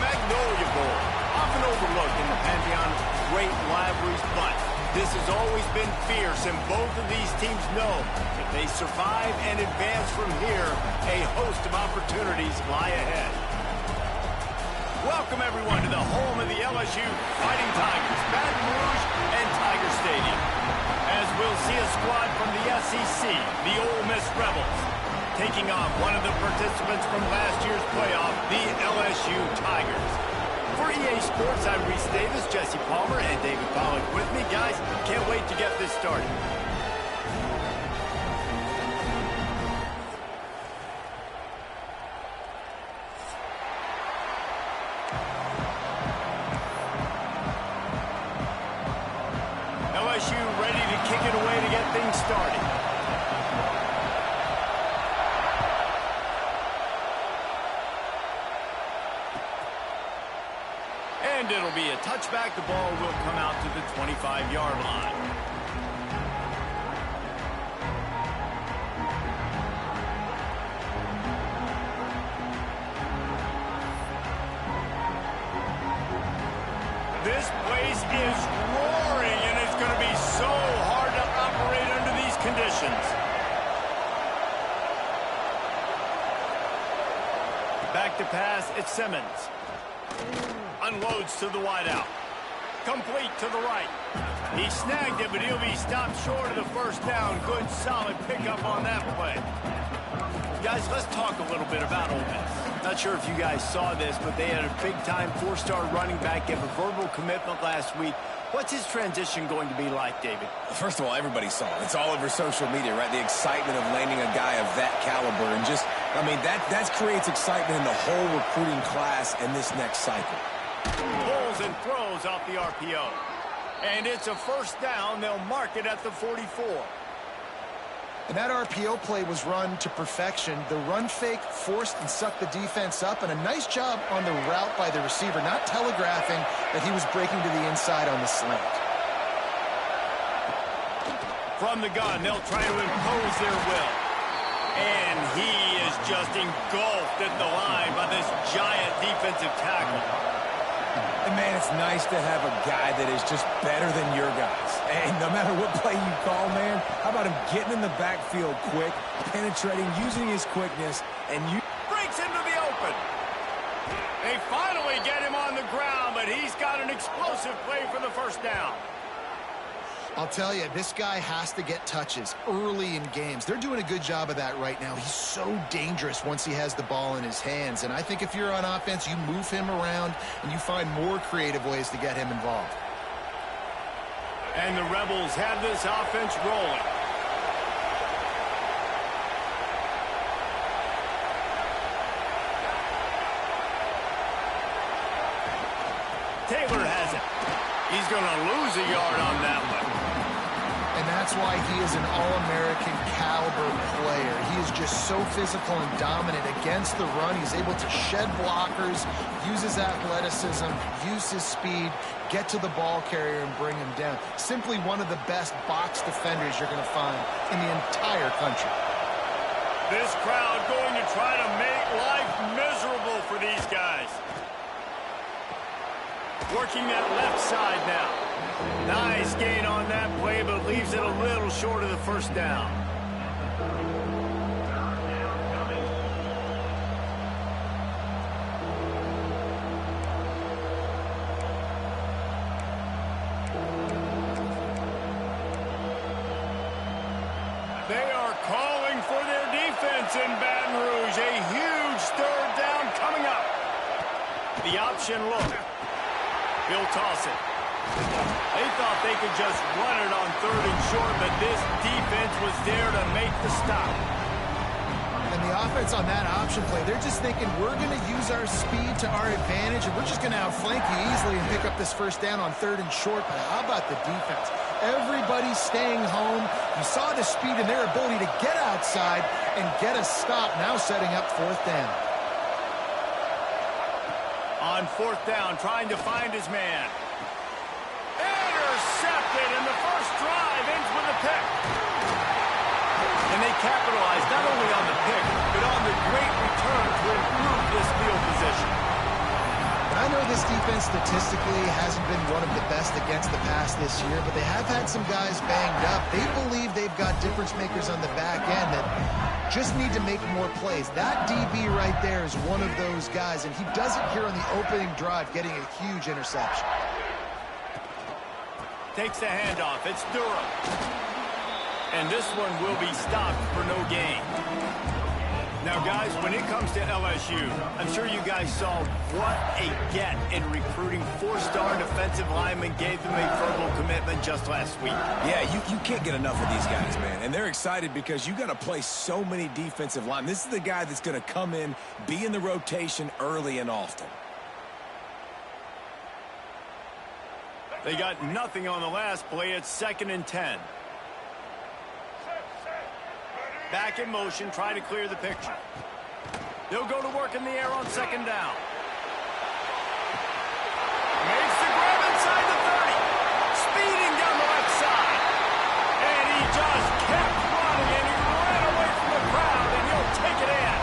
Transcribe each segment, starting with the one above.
Magnolia Bowl, often overlooked in the pantheon of great rivalries, but this has always been fierce, and both of these teams know if they survive and advance from here, a host of opportunities lie ahead. Welcome, everyone, to the home of the LSU Fighting Tigers, Baton Rouge and Tiger Stadium. As we'll see a squad from the SEC, the Ole Miss Rebels, taking on one of the participants from last year's playoff, the LSU Tigers. For EA Sports, I'm Reese Davis, Jesse Palmer, and David Pollack with me. Guys, can't wait to get this started. LSU ready to kick it away to get things started. And it'll be a touchback. The ball will come out to the 25-yard line. This place is roaring, and it's going to be so hard to operate under these conditions. Back to pass, it's Simmons. Unloads to the wideout. Complete to the right. He snagged it, but he'll be stopped short of the first down. Good, solid pickup on that play. Guys, let's talk a little bit about Ole Miss. Not sure if you guys saw this, but they had a big-time four-star running back give a verbal commitment last week. What's his transition going to be like, David? First of all, everybody saw it. It's all over social media, right? The excitement of landing a guy of that caliber. And just, I mean, that creates excitement in the whole recruiting class in this next cycle. Pulls and throws off the RPO. And it's a first down. They'll mark it at the 44. And that RPO play was run to perfection. The run fake forced and sucked the defense up, and a nice job on the route by the receiver, not telegraphing that he was breaking to the inside on the slant. From the gun, they'll try to impose their will. And he is just engulfed at the line by this giant defensive tackle. And, man, it's nice to have a guy that is just better than your guys. And no matter what play you call, man, how about him getting in the backfield quick, penetrating, using his quickness, and you breaks into the open. They finally get him on the ground, but he's got an explosive play for the first down. I'll tell you, this guy has to get touches early in games. They're doing a good job of that right now. He's so dangerous once he has the ball in his hands. And I think if you're on offense, you move him around and you find more creative ways to get him involved. And the Rebels have this offense rolling. Taylor has it. He's going to lose a yard on that one. And that's why he is an All-American caliber player. He is just so physical and dominant against the run. He's able to shed blockers, use his athleticism, use his speed, get to the ball carrier and bring him down. Simply one of the best box defenders you're going to find in the entire country. This crowd going to try to make life miserable for these guys. Working that left side now. Nice gain on that play, but leaves it a little short of the first down. They are calling for their defense in Baton Rouge. A huge third down coming up. The option look. He'll toss it. They thought they could just run it on third and short, but this defense was there to make the stop. And the offense on that option play, they're just thinking we're going to use our speed to our advantage, and we're just going to outflank you easily and pick up this first down on third and short. But how about the defense? Everybody's staying home. You saw the speed and their ability to get outside and get a stop, now setting up fourth down. On fourth down, trying to find his man. Intercepted, and the first drive ends with a pick. And they capitalized not only on the pick, but on the great return to improve this field position. And I know this defense statistically hasn't been one of the best against the pass this year, but they have had some guys banged up. They believe they've got difference makers on the back end that just need to make more plays. That DB right there is one of those guys, and he does it here on the opening drive, getting a huge interception. Takes the handoff. It's Durham. And this one will be stopped for no gain. Now, guys, when it comes to LSU, I'm sure you guys saw what a get in recruiting. 4-star defensive linemen gave them a verbal commitment just last week. Yeah, you can't get enough of these guys, man. And they're excited because you got to play so many defensive linemen. This is the guy that's going to come in, be in the rotation early and often. They got nothing on the last play. It's 2nd and 10. Back in motion, trying to clear the picture. They'll go to work in the air on 2nd down. Makes the grab inside the 30. Speeding down the left side. And he just kept running, and he ran away from the crowd, and he'll take it in.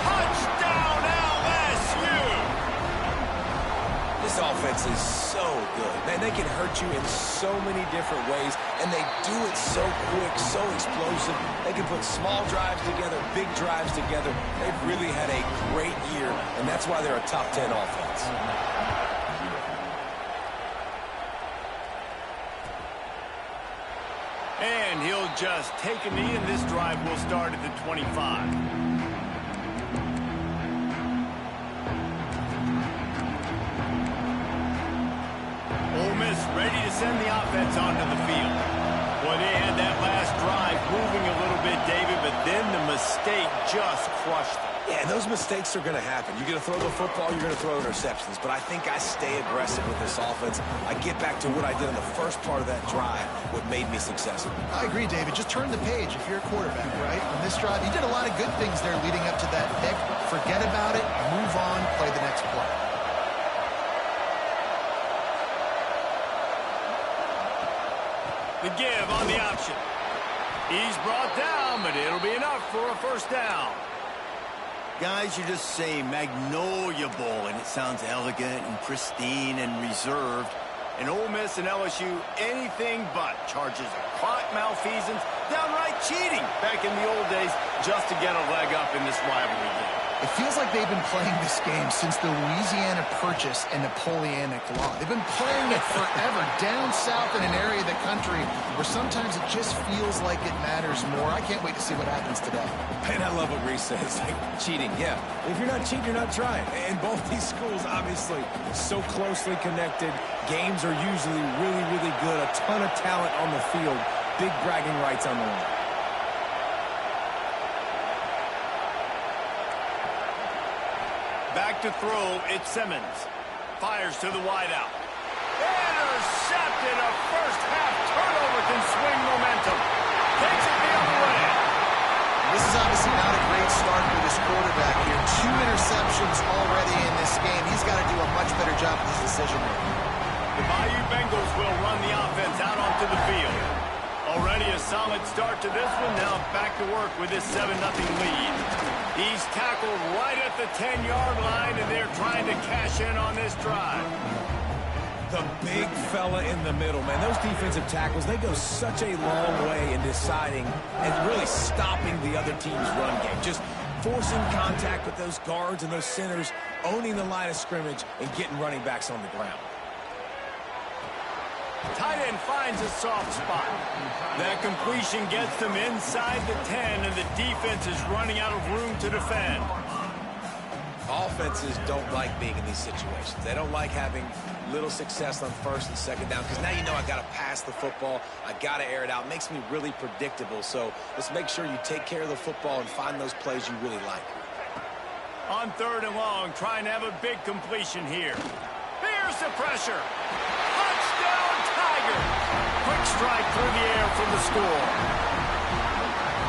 Touchdown, LSU! This offense is so good. Man, they can hurt you in so many different ways, and they do it so quick, so explosive. They can put small drives together, big drives together. They've really had a great year, and that's why they're a top 10 offense. And he'll just take a knee, and this drive will start at the 25. Ole Miss ready to send the offense onto the field. Boy, they had that last drive moving a little bit, David, but then the mistake just crushed them. Yeah, those mistakes are going to happen. You're going to throw the football, you're going to throw interceptions. But I think I stay aggressive with this offense. I get back to what I did in the first part of that drive, what made me successful. I agree, David. Just turn the page if you're a quarterback, right? On this drive, you did a lot of good things there leading up to that pick. Forget about it, move on, play the next play. The give on the option. He's brought down, but it'll be enough for a 1st down. Guys, you just say Magnolia Bowl, and it sounds elegant and pristine and reserved. And Ole Miss and LSU, anything but. Charges of clock malfeasance, downright cheating back in the old days just to get a leg up in this rivalry game. It feels like they've been playing this game since the Louisiana Purchase and Napoleonic Law. They've been playing it forever down south in an area of the country where sometimes it just feels like it matters more. I can't wait to see what happens today. And I love what Reese says, like cheating. Yeah, if you're not cheating, you're not trying. And both these schools, obviously, so closely connected. Games are usually really, really good. A ton of talent on the field. Big bragging rights on the line. Back to throw, it's Simmons. Fires to the wideout. Intercepted. A first-half turnover can swing momentum. Takes it the other way. This is obviously not a great start for this quarterback here. 2 interceptions already in this game. He's got to do a much better job with his decision-making. The Bayou Bengals will run the offense out onto the field. Already a solid start to this one. Now back to work with this 7-0 lead. He's tackled right at the 10-yard line, and they're trying to cash in on this drive. The big fella in the middle, man. Those defensive tackles, they go such a long way in deciding and really stopping the other team's run game. Just forcing contact with those guards and those centers, owning the line of scrimmage, and getting running backs on the ground. Tight end finds a soft spot. That completion gets them inside the 10, and the defense is running out of room to defend. Offenses don't like being in these situations. They don't like having little success on 1st and 2nd down because now you know I got to pass the football. I got to air it out. It makes me really predictable. So let's make sure you take care of the football and find those plays you really like. On 3rd and long, trying to have a big completion here. Here's the pressure. Touchdown, Tigers. Quick strike through the air for the score.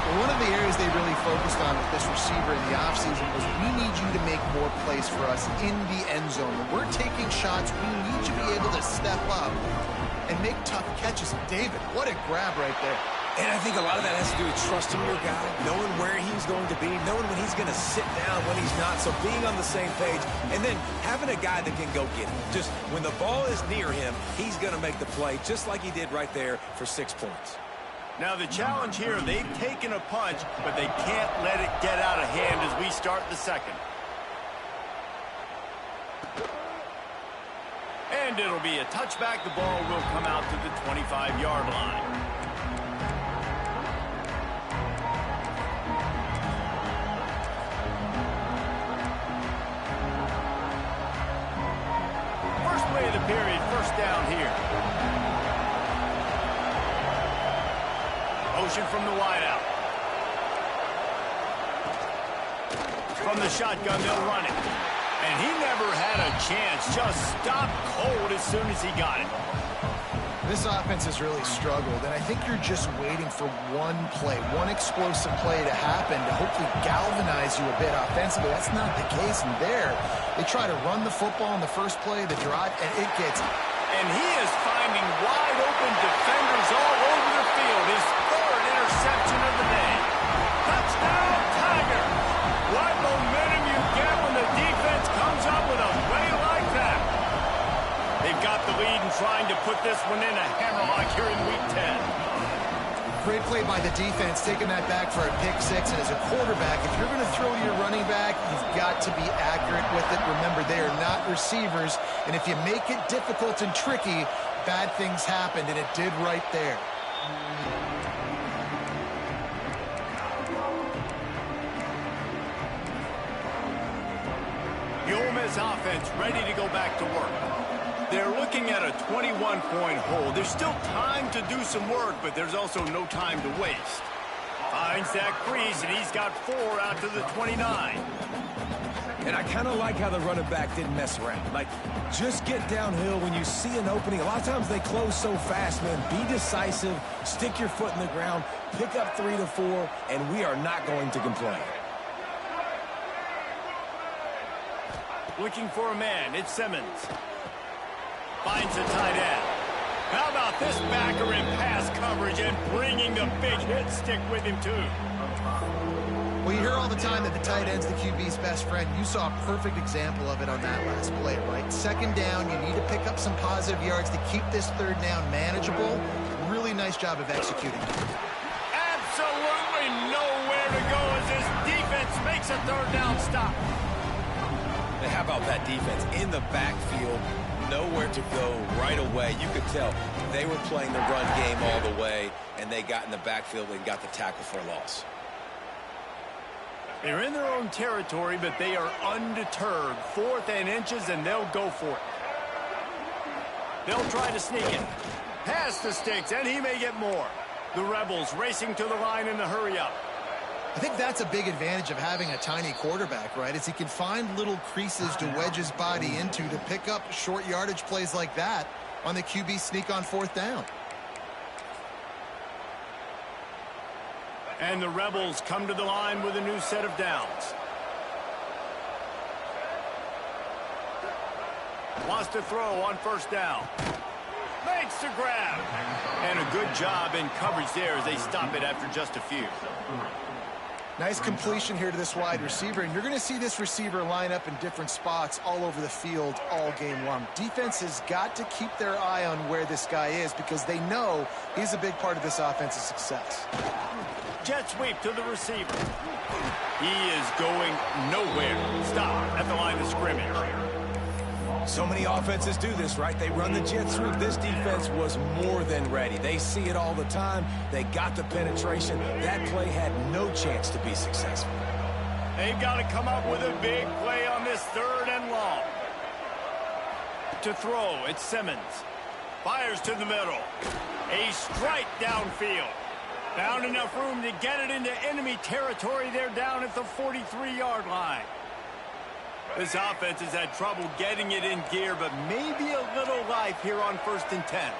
Well, one of the areas they really focused on with this receiver in the offseason was we need you to make more plays for us in the end zone. When we're taking shots, we need you to be able to step up and make tough catches. David, what a grab right there. And I think a lot of that has to do with trusting your guy, knowing where he's going to be, knowing when he's going to sit down, when he's not. So being on the same page, and then having a guy that can go get it. Just when the ball is near him, he's going to make the play, just like he did right there for 6 points. Now the challenge here, they've taken a punch, but they can't let it get out of hand as we start the second. And it'll be a touchback. The ball will come out to the 25-yard line. First play of the period, first down here. Motion from the wideout. From the shotgun, they'll run it. And he never had a chance. Just stopped cold as soon as he got it. This offense has really struggled, and I think you're just waiting for one play, one explosive play to happen to hopefully galvanize you a bit offensively. That's not the case in there. They try to run the football on the first play of the drive, and it gets... And he is finding wide-open defenders all over the field. His third interception of the day. Touchdown, Tigers! What momentum you get when the defense comes up with a play like that. They've got the lead and trying to put this one in a hammerlock here in Week 10. Great play by the defense, taking that back for a pick six. And as a quarterback, if you're going to throw your running back, you've got to be accurate with it. Remember, they are not receivers. And if you make it difficult and tricky, bad things happen, and it did right there. The Ole Miss offense ready to go back to work. They're looking at a 21-point hole. There's still time to do some work, but there's also no time to waste. Finds that crease, and he's got 4 out to the 29. And I kind of like how the running back didn't mess around. Like, just get downhill when you see an opening. A lot of times they close so fast, man. Be decisive, stick your foot in the ground, pick up 3 to 4, and we are not going to complain. Looking for a man, it's Simmons. Finds a tight end. How about this backer in pass coverage and bringing the big hit stick with him, too? Well, you hear all the time that the tight end's the QB's best friend. You saw a perfect example of it on that last play, right? Second down, you need to pick up some positive yards to keep this third down manageable. Really nice job of executing. Absolutely nowhere to go as this defense makes a third down stop. And how about that defense in the backfield? Nowhere to go right away. You could tell they were playing the run game all the way, and they got in the backfield and got the tackle for a loss. They're in their own territory, but they are undeterred. 4th and inches, and they'll go for it. They'll try to sneak it. Pass the sticks, and he may get more. The Rebels racing to the line in the hurry-up. I think that's a big advantage of having a tiny quarterback, right? Is he can find little creases to wedge his body into to pick up short yardage plays like that on the QB sneak on 4th down. And the Rebels come to the line with a new set of downs. Wants to throw on 1st down. Makes the grab. And a good job in coverage there as they stop it after just a few. Nice completion here to this wide receiver, and you're going to see this receiver line up in different spots all over the field all game long. Defense has got to keep their eye on where this guy is because they know he's a big part of this offense's success. Jet sweep to the receiver. He is going nowhere. Stop at the line of scrimmage. So many offenses do this, right? They run the jet sweep. This defense was more than ready. They see it all the time. They got the penetration. That play had no chance to be successful. They've got to come up with a big play on this 3rd and long. To throw, it's Simmons. Fires to the middle. A strike downfield. Found enough room to get it into enemy territory. They're down at the 43-yard line. This offense has had trouble getting it in gear, but maybe a little life here on 1st and 10.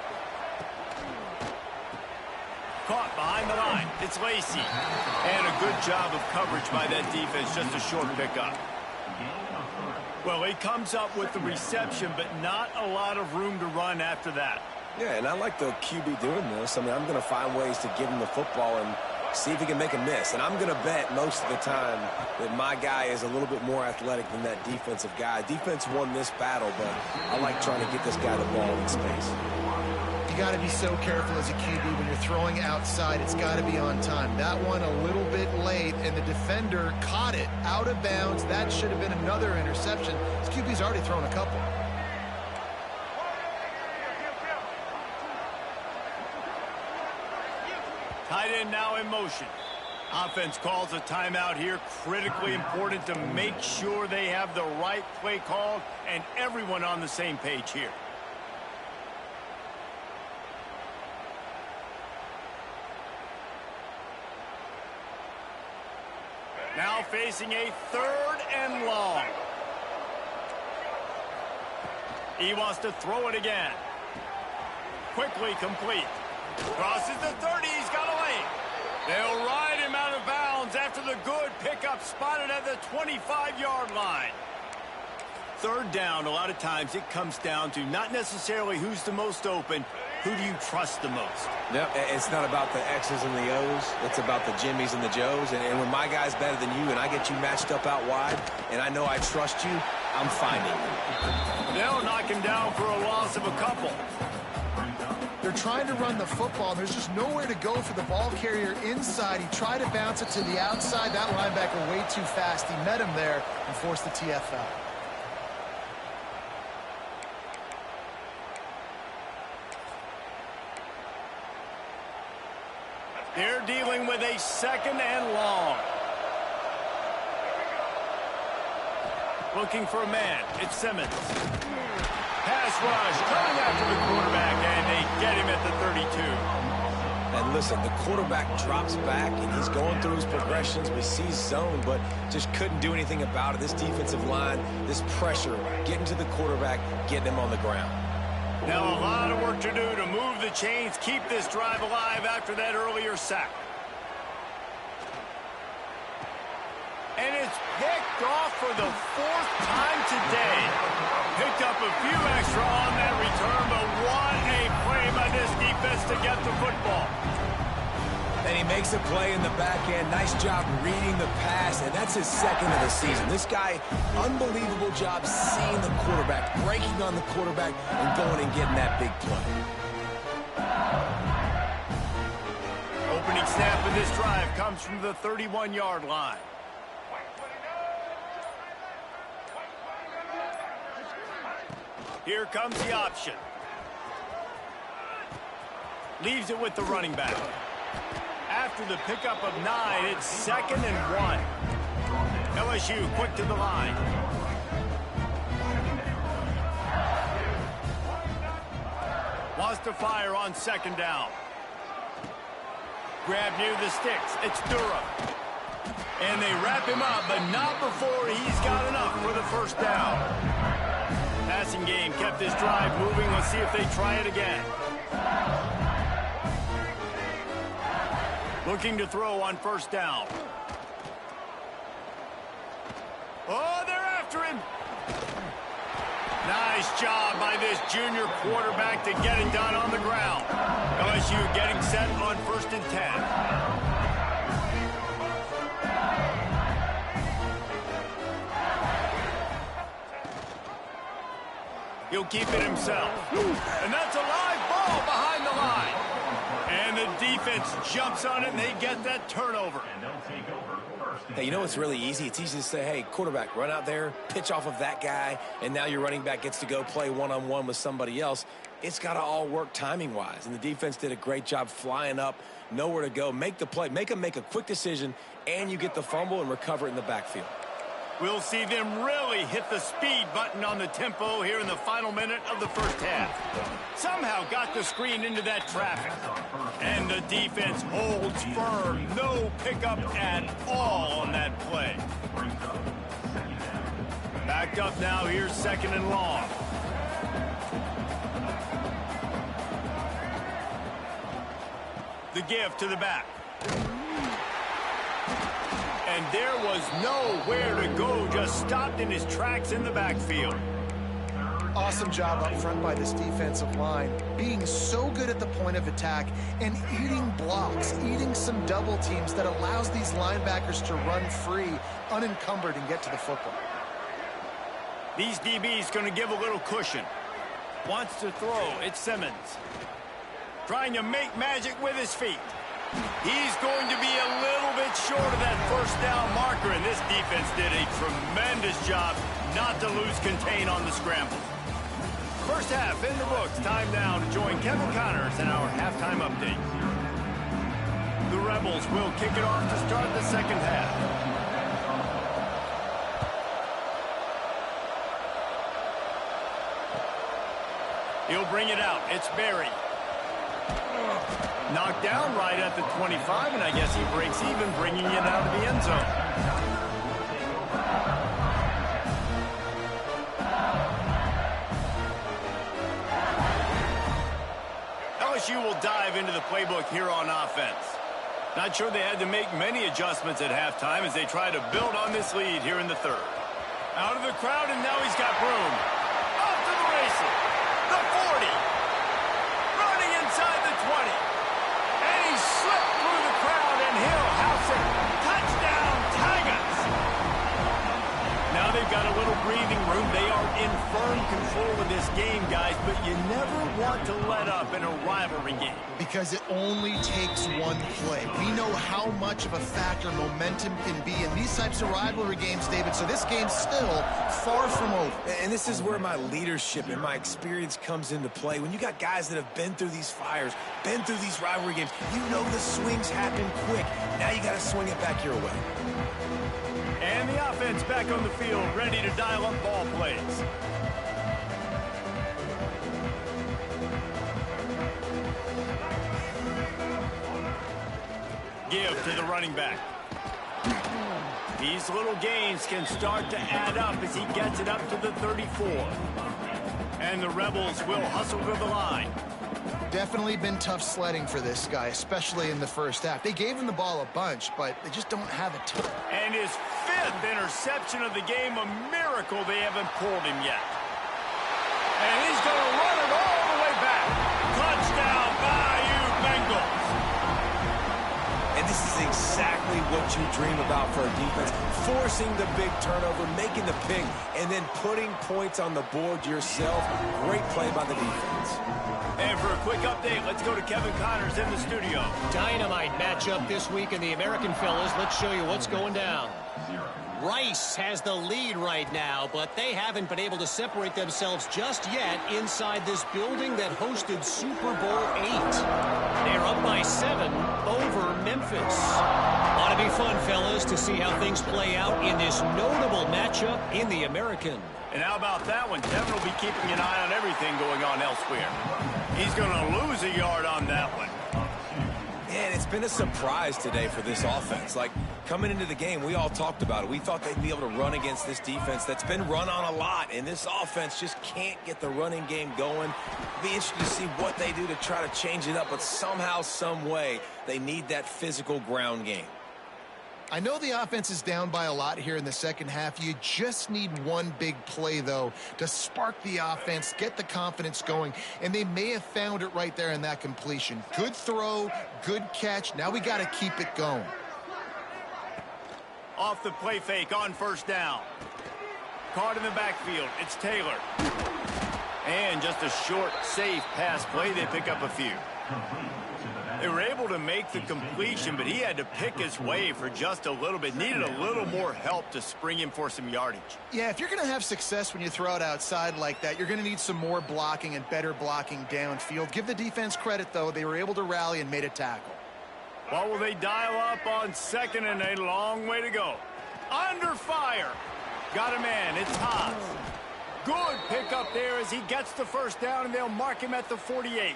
Caught behind the line. It's Lacey. And a good job of coverage by that defense. Just a short pickup. Well, he comes up with the reception, but not a lot of room to run after that. Yeah, and I like the QB doing this. I mean, I'm going to find ways to give him the football and see if he can make a miss. And I'm going to bet most of the time that my guy is a little bit more athletic than that defensive guy. Defense won this battle, but I like trying to get this guy the ball in space. You got to be so careful as a QB when you're throwing outside. It's got to be on time. That one a little bit late, and the defender caught it out of bounds. That should have been another interception. This QB's already thrown a couple. Tight end now in motion. Offense calls a timeout here. Critically important to make sure they have the right play called and everyone on the same page here. Now facing a 3rd and long. He wants to throw it again. Quickly complete. Crosses the 30. He's got a lane. They'll ride him out of bounds after the good pickup spotted at the 25-yard line. 3rd down, a lot of times it comes down to not necessarily who's the most open, who do you trust the most? Yep, it's not about the X's and the O's. It's about the Jimmys and the Joes. And when my guy's better than you and I get you matched up out wide and I know I trust you, I'm finding you. They'll knock him down for a loss of a couple. They're trying to run the football. There's just nowhere to go for the ball carrier inside. He tried to bounce it to the outside. That linebacker way too fast. He met him there and forced the TFL. They're dealing with a 2nd and long. Looking for a man. It's Simmons. Pass rush, coming after the quarterback, and they get him at the 32. And listen, the quarterback drops back, and he's going through his progressions. We see zone, but just couldn't do anything about it. This defensive line, this pressure, getting to the quarterback, getting him on the ground. Now a lot of work to do to move the chains, keep this drive alive after that earlier sack. And it's picked off for the 4th time today. Picked up a few extra on that return, but what a play by this defense to get the football. And he makes a play in the back end. Nice job reading the pass, and that's his 2nd of the season. This guy, unbelievable job seeing the quarterback, breaking on the quarterback, and going and getting that big play. Opening snap of this drive comes from the 31-yard line. Here comes the option. Leaves it with the running back. After the pickup of 9, it's 2nd and 1. LSU quick to the line. Wants to fire on 2nd down. Grab near the sticks. It's Durham. And they wrap him up, but not before he's got enough for the 1st down. Passing game kept this drive moving. Let's see if they try it again. Looking to throw on 1st down. Oh, they're after him. Nice job by this junior quarterback to get it done on the ground. LSU getting set on 1st and 10. He'll keep it himself. And that's a live ball behind the line. And the defense jumps on it, and they get that turnover. Hey, you know what's really easy? It's easy to say, hey, quarterback, run out there, pitch off of that guy, and now your running back gets to go play one-on-one with somebody else. It's got to all work timing-wise, and the defense did a great job flying up, nowhere to go, make the play, make them make a quick decision, and you get the fumble and recover it in the backfield. We'll see them really hit the speed button on the tempo here in the final minute of the 1st half. Somehow got the screen into that traffic. And the defense holds firm. No pickup at all on that play. Backed up now. Here's 2nd and long. The give to the back. And there was nowhere to go, just stopped in his tracks in the backfield. Awesome job up front by this defensive line, being so good at the point of attack and eating blocks, eating some double teams that allows these linebackers to run free, unencumbered, and get to the football. These DBs going to give a little cushion. Wants to throw. It's Simmons. Trying to make magic with his feet. He's going to be a little bit short of that first down marker, and this defense did a tremendous job not to lose contain on the scramble. First half in the books. Time now to join Kevin Connors in our halftime update. The Rebels will kick it off to start the second half. He'll bring it out. It's Berry. Knocked down right at the 25, and I guess he breaks even, bringing it out of the end zone. LSU will dive into the playbook here on offense. Not sure they had to make many adjustments at halftime as they try to build on this lead here in the third. Out of the crowd, and now he's got room. Off to the races. The 40. Running inside the 20. And he slipped through the crowd, and he'll house it. Touchdown, Tigers! Now they've got a little breathing room. They are in firm control of this game, guys, but you never want to let up in a rivalry game. Because it only takes one play. We know how much of a factor momentum can be in these types of rivalry games, David, so this game's still far from over. And this is where my leadership and my experience comes into play. When you got guys that have been through these fires, been through these rivalry games, you know the swings happen quick. Now you got to swing it back your way. And the offense back on the field, ready to dial up ball plays. Give to the running back. These little gains can start to add up as he gets it up to the 34. And the Rebels will hustle to the line. Definitely been tough sledding for this guy, especially in the first half. They gave him the ball a bunch, but they just don't have a ton. And his 5th interception of the game, a miracle they haven't pulled him yet. And he's going to run it all the way back. Touchdown, Bayou Bengals. And this is exactly what you dream about for a defense. Forcing the big turnover, making the pick, and then putting points on the board yourself. Great play by the defense. And for a quick update, let's go to Kevin Connors in the studio. Dynamite matchup this week in the American, fellas. Let's show you what's going down. Rice has the lead right now, but they haven't been able to separate themselves just yet inside this building that hosted Super Bowl 8. They're up by 7 over Memphis. Ought to be fun, fellas, to see how things play out in this notable matchup in the American. And how about that one? Kevin will be keeping an eye on everything going on elsewhere. He's going to lose a yard on that one. And it's been a surprise today for this offense. Like, coming into the game, we all talked about it. We thought they'd be able to run against this defense that's been run on a lot, and this offense just can't get the running game going. It'll be interesting to see what they do to try to change it up, but somehow, some way, they need that physical ground game. I know the offense is down by a lot here in the second half. You just need one big play, though, to spark the offense, get the confidence going, and they may have found it right there in that completion. Good throw, good catch. Now we got to keep it going. Off the play fake on first down. Caught in the backfield. It's Taylor. And just a short, safe pass play. They pick up a few. They were able to make the completion, but he had to pick his way for just a little bit. Needed a little more help to spring him for some yardage. Yeah, if you're going to have success when you throw it outside like that, you're going to need some more blocking and better blocking downfield. Give the defense credit, though. They were able to rally and made a tackle. What will they dial up on second and a long way to go? Under fire. Got a man. It's Haas. Good pickup there as he gets the first down, and they'll mark him at the 48.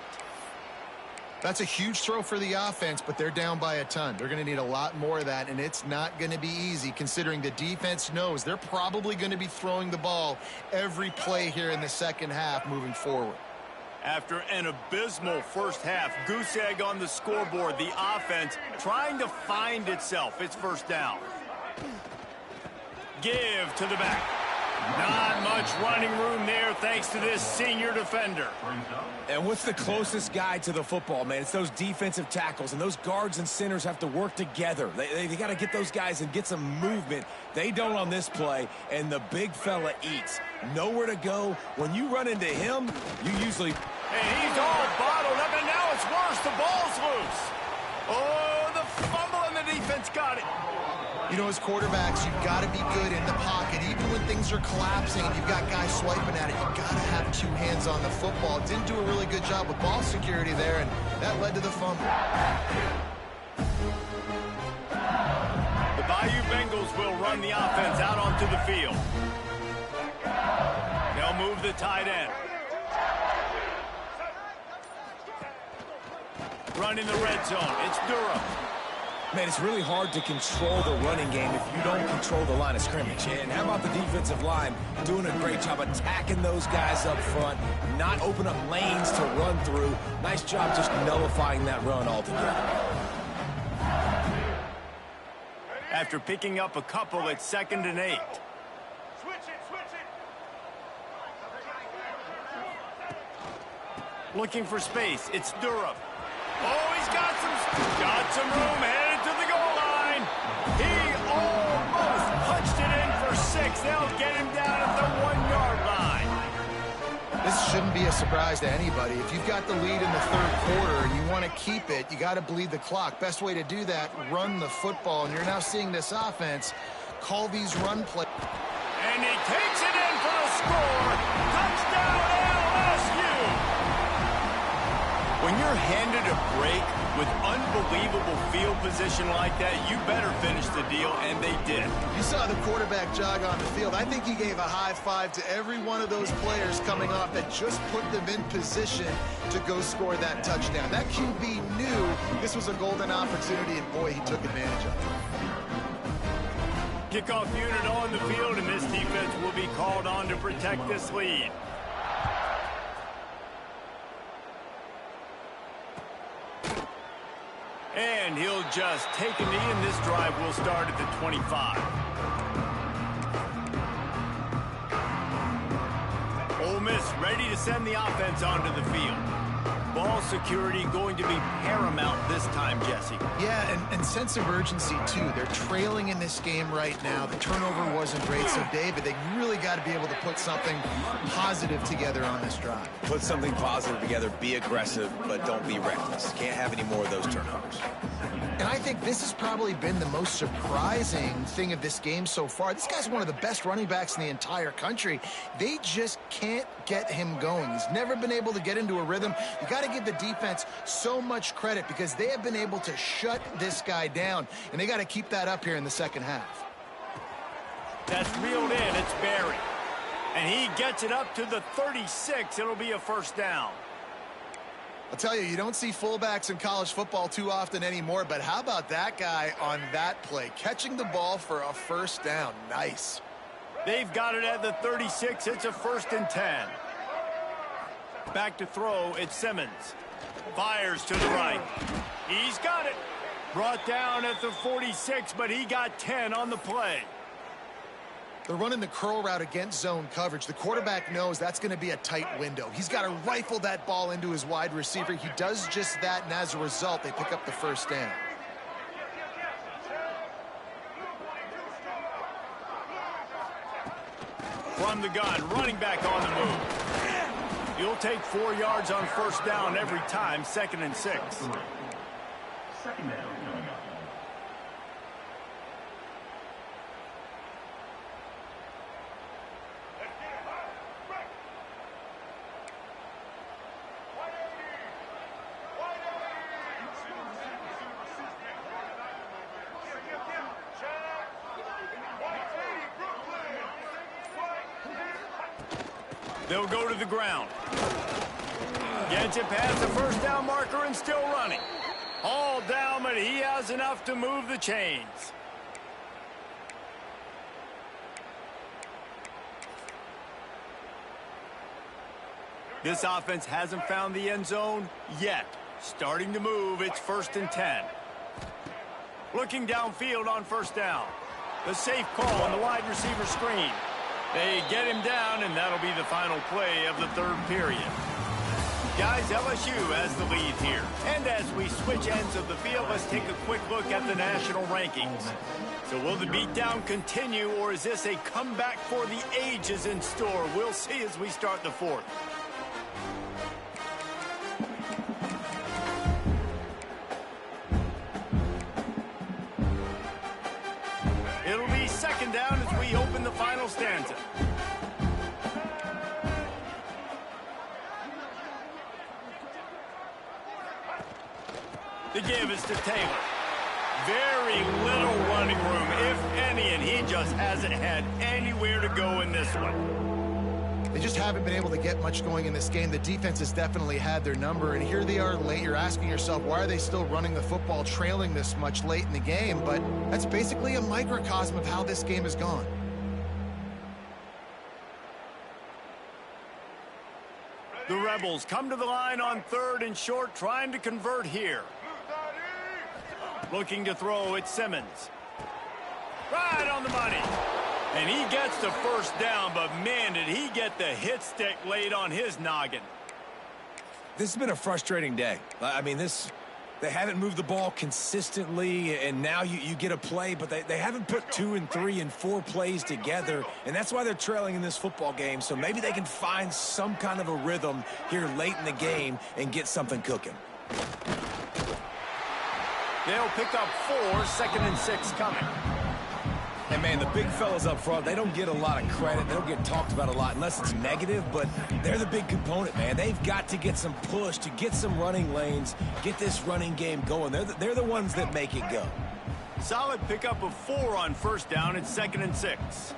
That's a huge throw for the offense, but they're down by a ton. They're going to need a lot more of that, and it's not going to be easy considering the defense knows they're probably going to be throwing the ball every play here in the second half moving forward. After an abysmal first half, goose egg on the scoreboard, the offense trying to find itself. It's first down. Give to the back. Not much running room there thanks to this senior defender. And what's the closest guy to the football, man? It's those defensive tackles, and those guards and centers have to work together. They got to get those guys and get some movement. They don't on this play, and the big fella eats. Nowhere to go. When you run into him, you usually... And he's all bottled up, and now it's worse. The ball's loose. Oh, the fumble, and the defense got it. You know, as quarterbacks, you've got to be good in the pocket. Even when things are collapsing and you've got guys swiping at it, you've got to have two hands on the football. Didn't do a really good job with ball security there, and that led to the fumble. The Bayou Bengals will run the offense out onto the field. They'll move the tight end. Run in the red zone. It's Durham. Man, it's really hard to control the running game if you don't control the line of scrimmage. And how about the defensive line doing a great job attacking those guys up front, not open up lanes to run through. Nice job just nullifying that run altogether. After picking up a couple, it's 2nd and 8. Looking for space. It's Durham. Oh, he's got some room headed to the goal line. He almost punched it in for 6. They'll get him down at the 1-yard line. This shouldn't be a surprise to anybody. If you've got the lead in the 3rd quarter and you want to keep it, you got to bleed the clock. Best way to do that, run the football. And you're now seeing this offense call these run plays. And he takes it in for the score. Touchdown, LSU. When you're handed a break with unbelievable field position like that, you better finish the deal, and they did. You saw the quarterback jog on the field. I think he gave a high five to every one of those players coming off that just put them in position to go score that touchdown. That QB knew this was a golden opportunity, and boy, he took advantage of it. Kickoff unit on the field, and this defense will be called on to protect this lead. And he'll just take a knee, and this drive will start at the 25. Ole Miss ready to send the offense onto the field. Ball security going to be paramount this time, Jesse. Yeah, and sense of urgency, too. They're trailing in this game right now. The turnover wasn't great, so, David, they really got to be able to put something positive together on this drive. Put something positive together, be aggressive, but don't be reckless. Can't have any more of those turnovers. And I think this has probably been the most surprising thing of this game so far. This guy's one of the best running backs in the entire country. They just can't get him going. He's never been able to get into a rhythm. You got to give the defense so much credit because they have been able to shut this guy down, and they got to keep that up here in the 2nd half. That's reeled in. It's Barry. And he gets it up to the 36. It'll be a 1st down. I'll tell you, you don't see fullbacks in college football too often anymore, but how about that guy on that play? Catching the ball for a 1st down. Nice. They've got it at the 36. It's a 1st and 10. Back to throw. It's Simmons. Fires to the right. He's got it. Brought down at the 46, but he got 10 on the play. They're running the curl route against zone coverage. The quarterback knows that's going to be a tight window. He's got to rifle that ball into his wide receiver. He does just that, and as a result, they pick up the 1st down. From the gun, running back on the move. You'll take 4 yards on 1st down every time, 2nd and 6. Second down. They'll go to the ground. Gets it past the 1st down marker and still running. All down, but he has enough to move the chains. This offense hasn't found the end zone yet. Starting to move, it's 1st and 10. Looking downfield on 1st down. The safe call on the wide receiver screen. They get him down, and that'll be the final play of the third period. Guys, LSU has the lead here. And as we switch ends of the field, let's take a quick look at the national rankings. So will the beatdown continue, or is this a comeback for the ages in store? We'll see as we start the fourth. It'll be second down as we open the final stanza. The give is to Taylor. Very little running room, if any, and he just hasn't had anywhere to go in this one. They just haven't been able to get much going in this game. The defense has definitely had their number, and here they are late. You're asking yourself, why are they still running the football, trailing this much late in the game? But that's basically a microcosm of how this game has gone. The Rebels come to the line on 3rd and short, trying to convert here. Looking to throw, it's Simmons. Right on the money. And he gets the first down, but man, did he get the hit stick laid on his noggin. This has been a frustrating day. I mean, they haven't moved the ball consistently, and now you get a play, but they haven't put 2 and 3 and 4 plays together, and that's why they're trailing in this football game. So maybe they can find some kind of a rhythm here late in the game and get something cooking. They'll pick up 4, 2nd and 6 coming. And, man, the big fellas up front, they don't get a lot of credit. They don't get talked about a lot unless it's negative, but they're the big component, man. They've got to get some push, to get some running lanes, get this running game going. They're the ones that make it go. Solid pickup of 4 on 1st down. It's 2nd and 6.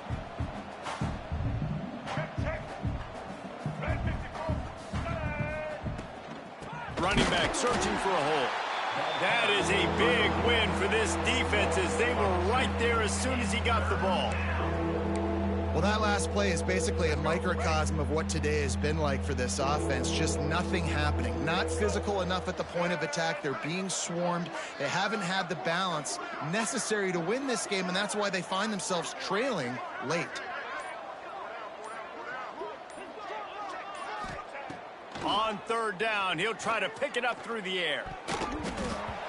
Running back searching for a hole. That is a big win for this defense as they were right there as soon as he got the ball. Well, that last play is basically a microcosm of what today has been like for this offense. Just nothing happening. Not physical enough at the point of attack. They're being swarmed. They haven't had the balance necessary to win this game, and that's why they find themselves trailing late. On 3rd down, he'll try to pick it up through the air.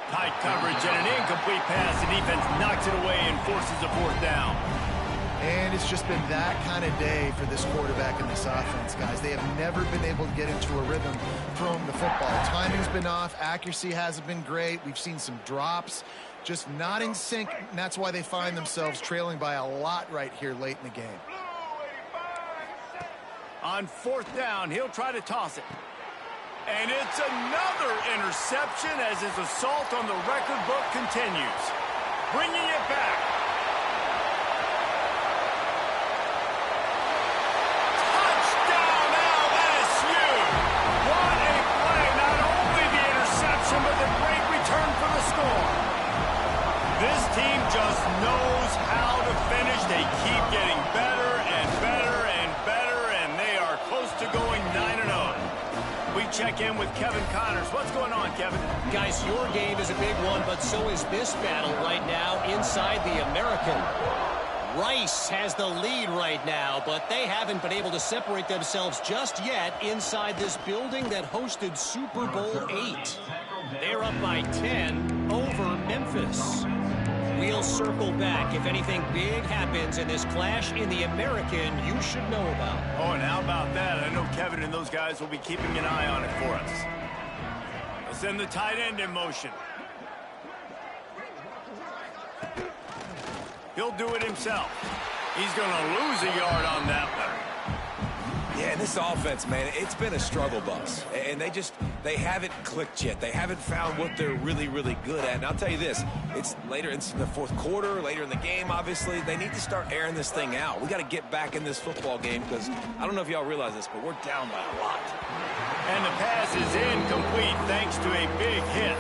Tight coverage and an incomplete pass. The defense knocks it away and forces a 4th down. And it's just been that kind of day for this quarterback and this offense, guys. They have never been able to get into a rhythm throwing the football. Timing's been off. Accuracy hasn't been great. We've seen some drops. Just not in sync, and that's why they find themselves trailing by a lot right here late in the game. On 4th down, he'll try to toss it. And it's another interception as his assault on the record book continues. Bringing it back. Touchdown LSU! What a play. Not only the interception, but the great return for the score. This team just knows how to finish. They keep getting better and better and better, and they are close to going 9-0. We check in with Kevin Connors. What's going on, Kevin? Guys, your game is a big one, but so is this battle right now inside the American. Rice has the lead right now, but they haven't been able to separate themselves just yet inside this building that hosted Super Bowl 8. They're up by 10 over Memphis. We'll circle back. If anything big happens in this clash in the American, you should know about. Oh, and how about that? I know Kevin and those guys will be keeping an eye on it for us. They'll send the tight end in motion. He'll do it himself. He's going to lose a yard on that one. Yeah, this offense, man, it's been a struggle bus. And they haven't clicked yet. They haven't found what they're really, really good at. And I'll tell you this, it's later in the 4th quarter, later in the game, obviously. They need to start airing this thing out. We got to get back in this football game because I don't know if y'all realize this, but we're down by a lot. And the pass is incomplete thanks to a big hit.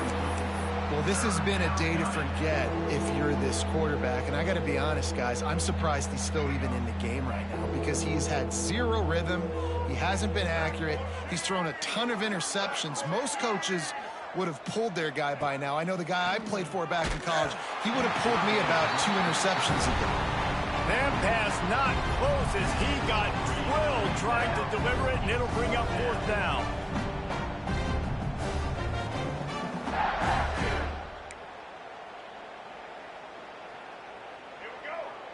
Well, this has been a day to forget if you're this quarterback. And I got to be honest, guys, I'm surprised he's still even in the game right now because he's had zero rhythm. He hasn't been accurate. He's thrown a ton of interceptions. Most coaches would have pulled their guy by now. I know the guy I played for back in college, he would have pulled me about 2 interceptions a game. That pass not close as he got drilled trying to deliver it, and it'll bring up 4th down.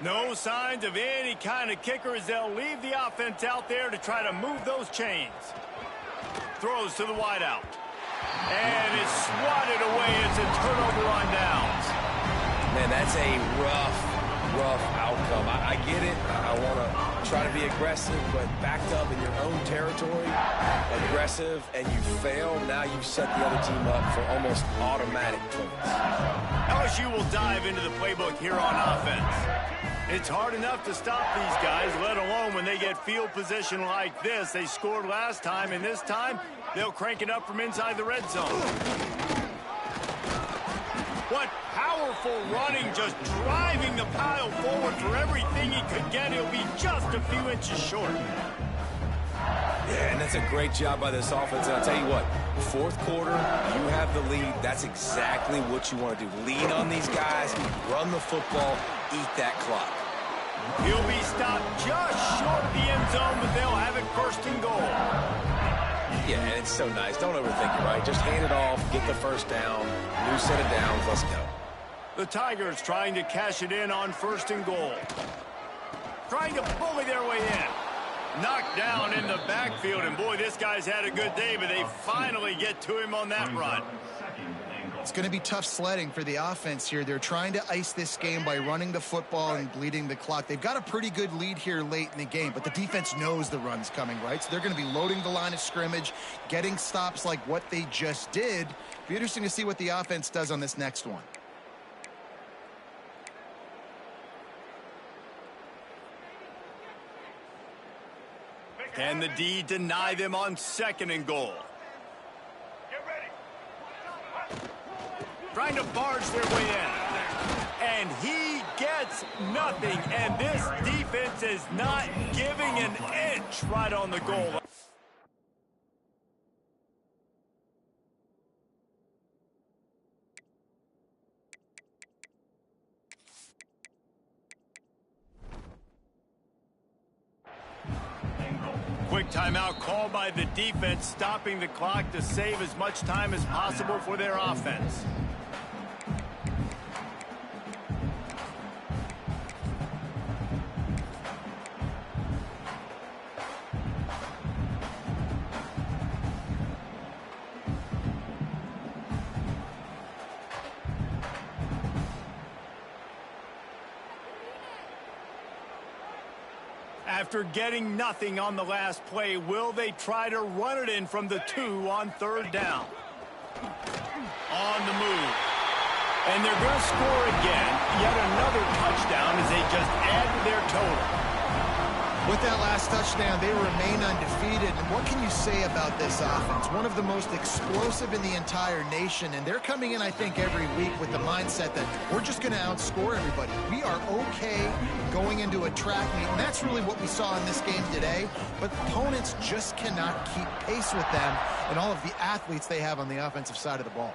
No signs of any kind of kicker as they'll leave the offense out there to try to move those chains. Throws to the wideout. And it's swatted away. It's a turnover on downs. Man, that's a rough outcome. I get it. I want to try to be aggressive, but backed up in your own territory, aggressive, and you fail, now you set the other team up for almost automatic points. LSU will dive into the playbook here on offense. It's hard enough to stop these guys, let alone when they get field position like this. They scored last time, and this time they'll crank it up from inside the red zone. What powerful running, just driving the pile forward for everything he could get. He'll be just a few inches short. Yeah, and that's a great job by this offense. And I'll tell you what, 4th quarter, you have the lead. That's exactly what you want to do. Lean on these guys, run the football, eat that clock. He'll be stopped just short of the end zone, but they'll have it 1st and goal. Yeah, and it's so nice. Don't overthink it, right? Just hand it off, get the 1st down, new set of downs, let's go. The Tigers trying to cash it in on 1st and goal. Trying to bully their way in. Knocked down in the backfield, and boy, this guy's had a good day, but they finally get to him on that run. It's going to be tough sledding for the offense here. They're trying to ice this game by running the football and bleeding the clock. They've got a pretty good lead here late in the game, but the defense knows the run's coming, right? So they're going to be loading the line of scrimmage, getting stops like what they just did. Be interesting to see what the offense does on this next one. Can the D deny them on 2nd and goal? Trying to barge their way in. And he gets nothing. And this defense is not giving an inch right on the goal line. Quick timeout called by the defense, stopping the clock to save as much time as possible for their offense. After getting nothing on the last play, will they try to run it in from the 2 on 3rd down? On the move. And they're going to score again. Yet another touchdown as they just add to their total. With that last touchdown, they remain undefeated. And what can you say about this offense? One of the most explosive in the entire nation. And they're coming in, I think, every week with the mindset that we're just going to outscore everybody. We are okay going into a track meet. And that's really what we saw in this game today. But opponents just cannot keep pace with them and all of the athletes they have on the offensive side of the ball.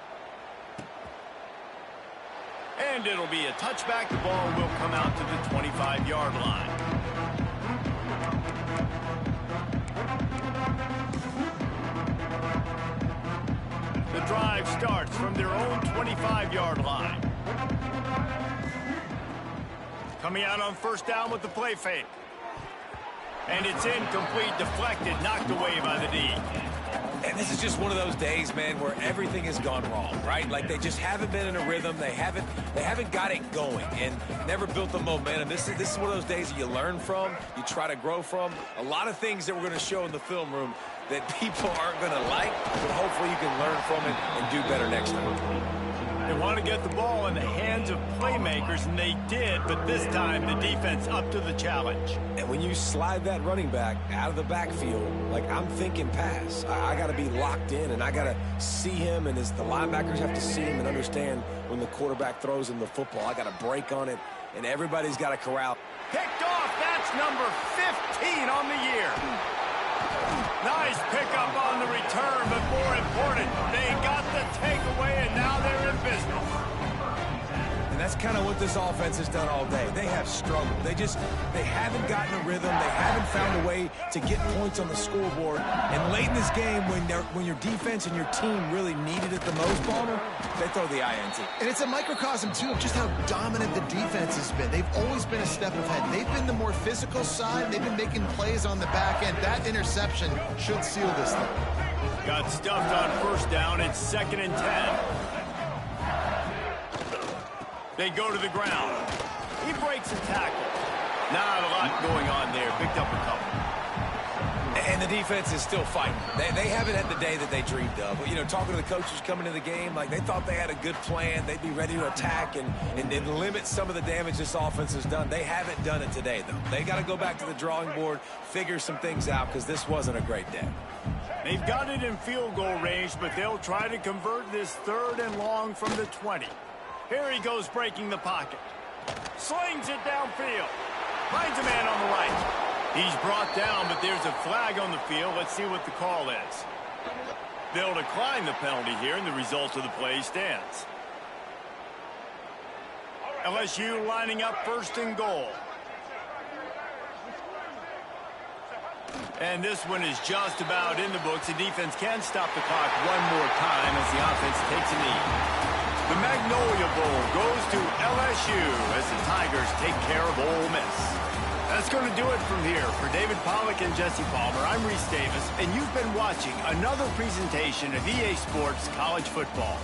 And it'll be a touchback. The ball will come out to the 25-yard line. The drive starts from their own 25-yard line. Coming out on 1st down with the play fake. And it's incomplete, deflected, knocked away by the D. And this is just one of those days, man, where everything has gone wrong, right? Like they just haven't been in a rhythm. They haven't got it going and never built the momentum. This is one of those days that you learn from, you try to grow from. A lot of things that we're going to show in the film room that people aren't going to like, but hopefully you can learn from it and do better next time. They want to get the ball in the hands of playmakers, and they did, but this time the defense up to the challenge. And when you slide that running back out of the backfield, like I'm thinking pass, I got to be locked in, and I got to see him, and as the linebackers have to see him and understand when the quarterback throws him the football, I got to break on it, and everybody's got to corral. Picked off, that's number 15 on the year. Nice pickup on the return, but more important, they got the takeaway, and now they're in business. And that's kind of what this offense has done all day. They have struggled. They haven't gotten a rhythm. They haven't found a way to get points on the scoreboard. And late in this game, when your defense and your team really needed it the most, Palmer, they throw the INT. And it's a microcosm, too, of just how dominant the defense has been. They've always been a step ahead. They've been the more physical side. They've been making plays on the back end. That interception should seal this thing. Got stuffed on first down. It's 2nd and 10. They go to the ground. He breaks a tackle. Not a lot going on there. Picked up a couple. And the defense is still fighting. They haven't had the day that they dreamed of. But, you know, talking to the coaches coming into the game, like they thought they had a good plan. They'd be ready to attack and limit some of the damage this offense has done. They haven't done it today, though. They got to go back to the drawing board, figure some things out, because this wasn't a great day. They've got it in field goal range, but they'll try to convert this 3rd and long from the 20. Here he goes breaking the pocket. Slings it downfield. Finds a man on the right. He's brought down, but there's a flag on the field. Let's see what the call is. They'll decline the penalty here, and the result of the play stands. LSU lining up 1st and goal. And this one is just about in the books. The defense can stop the clock one more time as the offense takes a knee. The Magnolia Bowl goes to LSU as the Tigers take care of Ole Miss. That's going to do it from here. For David Pollack and Jesse Palmer, I'm Reese Davis, and you've been watching another presentation of EA Sports College Football.